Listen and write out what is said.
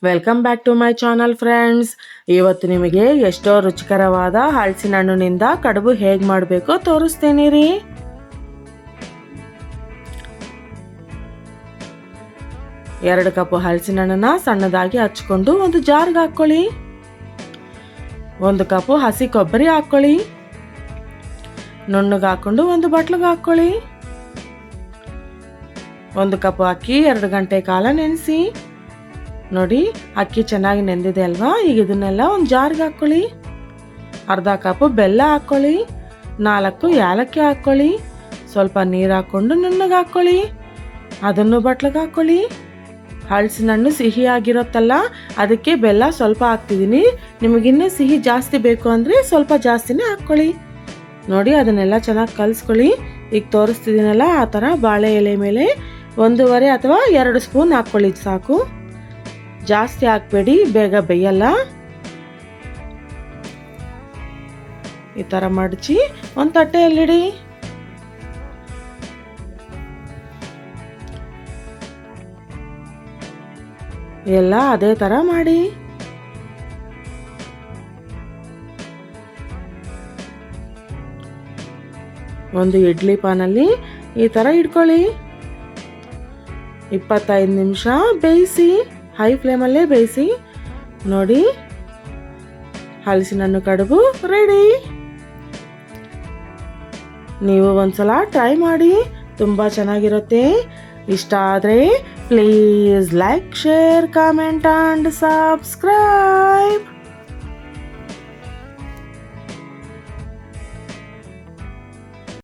Welcome back to my channel friends. ಇವತ್ತು ನಿಮಗೆ ಎಷ್ಟೋ ರುಚಿಕರವಾದ ಹಲಸಿನ ಹಣ್ಣಿನಿಂದ ಕಡುಬು ಹೇಗೆ ಮಾಡಬೇಕೋ ತೋರಿಸ್ತೀನಿ ರೀ. ಎರಡು ಕಪ್ ಹಲಸಿನ ಹಣ್ಣನ್ನ ಸಣ್ಣದಾಗಿ ಹಚ್ಕೊಂಡು ಒಂದು ಜಾರ್ಗೆ ಹಾಕ್ಕೊಳ್ಳಿ. 1 ಕಪ್ ಹಸಿ ಕೊಬ್ಬರಿ ಹಾಕ್ಕೊಳ್ಳಿ. ನುಣ್ಣಗೆ ಹಾಕೊಂಡು ಒಂದು ಬಟ್ಲಿಗೆ ಹಾಕ್ಕೊಳ್ಳಿ. 1 ಕಪ್ ಅಕ್ಕಿ 2 ಗಂಟೆ ಕಾಲ ನೆನೆಸಿ. ನೋಡಿ, ಅಕ್ಕಿ ಚೆನ್ನಾಗಿ ನೆಂದಿದೆ ಅಲ್ವಾ. ಈಗ ಇದನ್ನೆಲ್ಲ ಒಂದು ಜಾರ್ಗೆ ಹಾಕ್ಕೊಳ್ಳಿ. ಅರ್ಧ ಕಪ್ ಬೆಲ್ಲ ಹಾಕ್ಕೊಳ್ಳಿ. 4 ಏಲಕ್ಕಿ ಹಾಕ್ಕೊಳ್ಳಿ. ಸ್ವಲ್ಪ ನೀರು ಹಾಕ್ಕೊಂಡು ನುಣ್ಣಗೆ ಹಾಕ್ಕೊಳ್ಳಿ. ಅದನ್ನು ಬಟ್ಲಿಗೆ ಹಾಕ್ಕೊಳ್ಳಿ. ಹಲಸಿನ ಹಣ್ಣು ಸಿಹಿ ಆಗಿರುತ್ತಲ್ಲ, ಅದಕ್ಕೆ ಬೆಲ್ಲ ಸ್ವಲ್ಪ ಹಾಕ್ತಿದ್ದೀನಿ. ನಿಮಗಿನ್ನೂ ಸಿಹಿ ಜಾಸ್ತಿ ಬೇಕು ಅಂದರೆ ಸ್ವಲ್ಪ ಜಾಸ್ತಿನೇ ಹಾಕ್ಕೊಳ್ಳಿ. ನೋಡಿ, ಅದನ್ನೆಲ್ಲ ಚೆನ್ನಾಗಿ ಕಲಿಸ್ಕೊಳ್ಳಿ. ಈಗ ತೋರಿಸ್ತಿದ್ದೀನಲ್ಲ, ಆ ಥರ ಬಾಳೆ ಎಲೆ ಮೇಲೆ 1.5 ಅಥವಾ 2 ಸ್ಪೂನ್ ಹಾಕ್ಕೊಳ್ಳಿ, ಸಾಕು. ಜಾಸ್ತಿ ಹಾಕ್ಬೇಡಿ, ಬೇಗ ಬೇಯಲ್ಲ. ಈ ಥರ ಮಡಚಿ ಒಂದು ತಟ್ಟೆಯಲ್ಲಿಡಿ. ಎಲ್ಲ ಅದೇ ಥರ ಮಾಡಿ. ಒಂದು ಇಡ್ಲಿ ಪಾನಲ್ಲಿ ಈ ಥರ ಇಟ್ಕೊಳ್ಳಿ. 25 ನಿಮಿಷ ಬೇಯಿಸಿ, ಹೈ ಫ್ಲೇಮಲ್ಲೇ ಬೇಯಿಸಿ. ನೋಡಿ, ಹಲಸಿನ ಹಣ್ಣು ಕಡುಬು ರೆಡಿ. ನೀವು ಒಂದ್ಸಲ ಟ್ರೈ ಮಾಡಿ, ತುಂಬ ಚೆನ್ನಾಗಿರುತ್ತೆ. ಇಷ್ಟ ಆದರೆ please like, share, comment and subscribe.